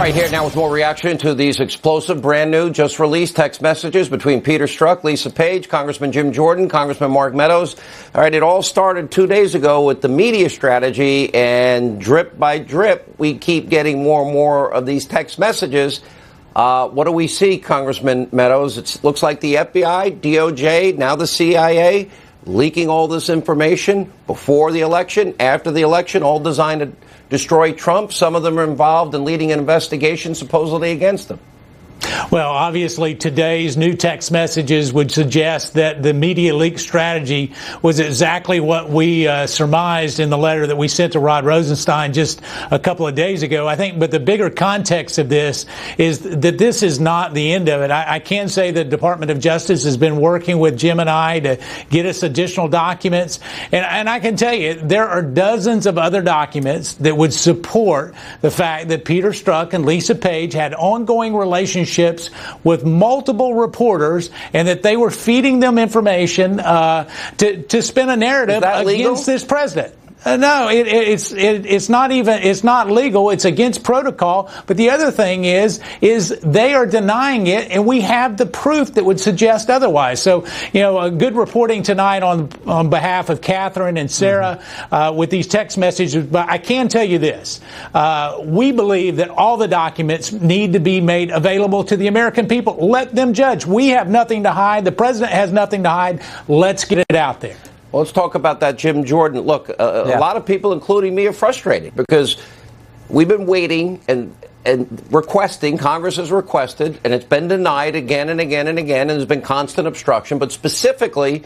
Right here now with more reaction to these explosive, brand new, just released text messages between Peter Strzok, Lisa Page, Congressman Jim Jordan, Congressman Mark Meadows. All right, it all started 2 days ago with the media strategy, and drip by drip, we keep getting more and more of these text messages. What do we see, Congressman Meadows? It looks like the FBI, DOJ, now the CIA, leaking all this information before the election, after the election, all designed to destroy Trump. Some of them are involved in leading an investigation supposedly against him. Well, obviously, today's new text messages would suggest that the media leak strategy was exactly what we surmised in the letter that we sent to Rod Rosenstein just a couple of days ago. I think, but the bigger context of this is that this is not the end of it. I can say the Department of Justice has been working with Jim and I to get us additional documents. And I can tell you, there are dozens of other documents that would support the fact that Peter Strzok and Lisa Page had ongoing relationships with multiple reporters, and that they were feeding them information to spin a narrative against this president. No, it's not legal. It's against protocol. But the other thing is they are denying it, and we have the proof that would suggest otherwise. So, a good reporting tonight on behalf of Catherine and Sarah with these text messages. But I can tell you this: we believe that all the documents need to be made available to the American people. Let them judge. We have nothing to hide. The president has nothing to hide. Let's get it out there. Well, let's talk about that, Jim Jordan. Look, a lot of people, including me, are frustrated because we've been waiting and requesting, Congress has requested, and it's been denied again and again and again, and there's been constant obstruction. But specifically,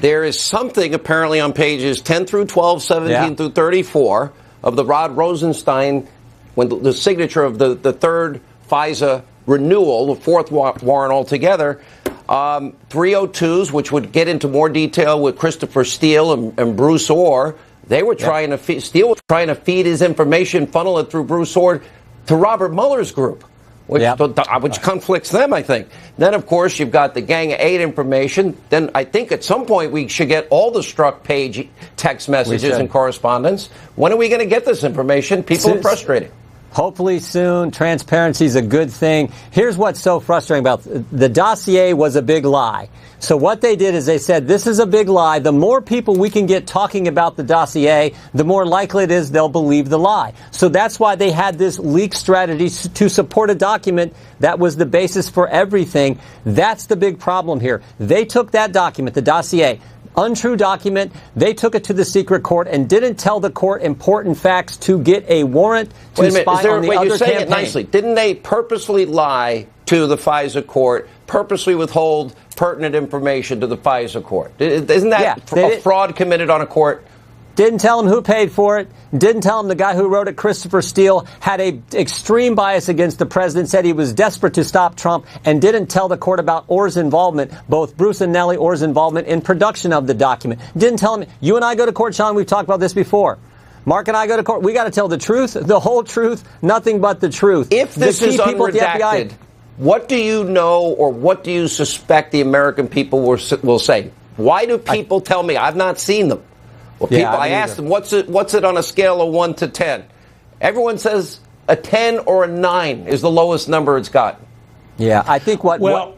there is something apparently on pages 10 through 12, 17 through 34 of the Rod Rosenstein, when the signature of the third FISA renewal, the fourth warrant altogether, 302s, which would get into more detail with Christopher Steele and Bruce Orr. They were trying to Steele was trying to feed his information, funnel it through Bruce Orr to Robert Mueller's group, which conflicts them, I think. Then, of course, you've got the Gang of Eight information. Then I think at some point we should get all the Strzok Page text messages and correspondence. When are we going to get this information? People are frustrated. Hopefully soon. Transparency is a good thing. Here's what's so frustrating about the dossier was a big lie. So what they did is they said, this is a big lie. The more people we can get talking about the dossier, the more likely it is they'll believe the lie. So that's why they had this leak strategy to support a document that was the basis for everything. That's the big problem here. They took that document, the dossier, untrue document. They took it to the secret court and didn't tell the court important facts to get a warrant to spy on the other you're saying campaign. It nicely. Didn't they purposely lie to the FISA court, purposely withhold pertinent information to the FISA court? Isn't that a fraud committed on a court? Didn't tell him who paid for it. Didn't tell him the guy who wrote it, Christopher Steele, had a extreme bias against the president, said he was desperate to stop Trump, and didn't tell the court about Orr's involvement, both Bruce and Nellie Orr's involvement in production of the document. Didn't tell him. You and I go to court, Sean. We've talked about this before. Mark and I go to court. We got to tell the truth, the whole truth, nothing but the truth. If this is unredacted, what do you know or what do you suspect the American people will say? Why do people tell me? I've not seen them. Well, I asked them, what's it on a scale of 1 to 10? Everyone says a 10 or a 9 is the lowest number it's got. Yeah, I think Go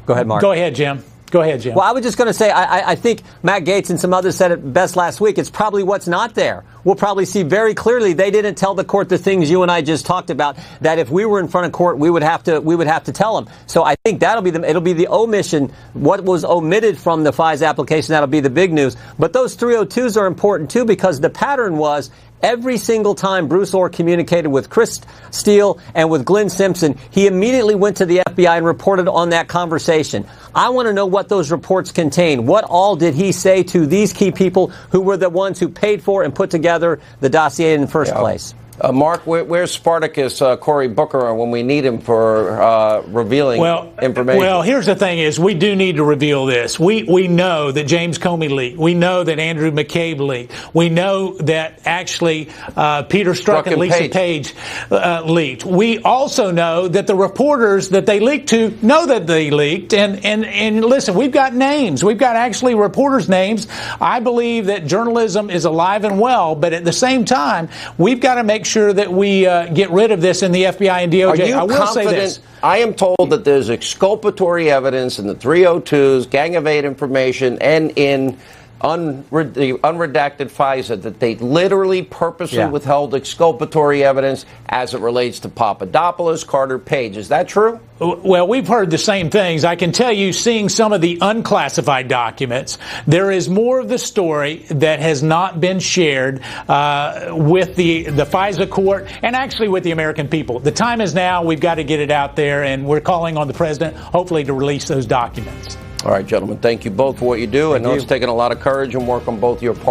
ahead, Mark. Go ahead, Jim. Well, I was just going to say, I think Matt Gaetz and some others said it best last week. It's probably what's not there. We'll probably see very clearly they didn't tell the court the things you and I just talked about, that if we were in front of court, we would have to tell them. So I think it'll be the omission, what was omitted from the FISA application. That'll be the big news. But those 302s are important, too, because the pattern was every single time Bruce Orr communicated with Chris Steele and with Glenn Simpson, he immediately went to the FBI and reported on that conversation. I want to know what those reports contain. What all did he say to these key people who were the ones who paid for and put together the dossier in the first place? Mark, where's Spartacus Cory Booker when we need him for revealing information? Well, here's the thing is we do need to reveal this. We know that James Comey leaked. We know that Andrew McCabe leaked. We know that actually Peter Strzok and Lisa Page leaked. We also know that the reporters that they leaked to know that they leaked. And listen, we've got names. We've got actually reporters' names. I believe that journalism is alive and well, but at the same time, we've got to make make sure that we get rid of this in the FBI and DOJ. Are you I will confident? say this. I am told that there's exculpatory evidence in the 302s, Gang of Eight information, and in the unredacted FISA that they literally purposely withheld exculpatory evidence as it relates to Papadopoulos, Carter Page. Is that true? Well, we've heard the same things. I can tell you, seeing some of the unclassified documents, there is more of the story that has not been shared with the FISA court and actually with the American people. The time is now. We've got to get it out there, and we're calling on the president, hopefully, to release those documents. All right, gentlemen, thank you both for what you do. I know it's taken a lot of courage and work on both your parts.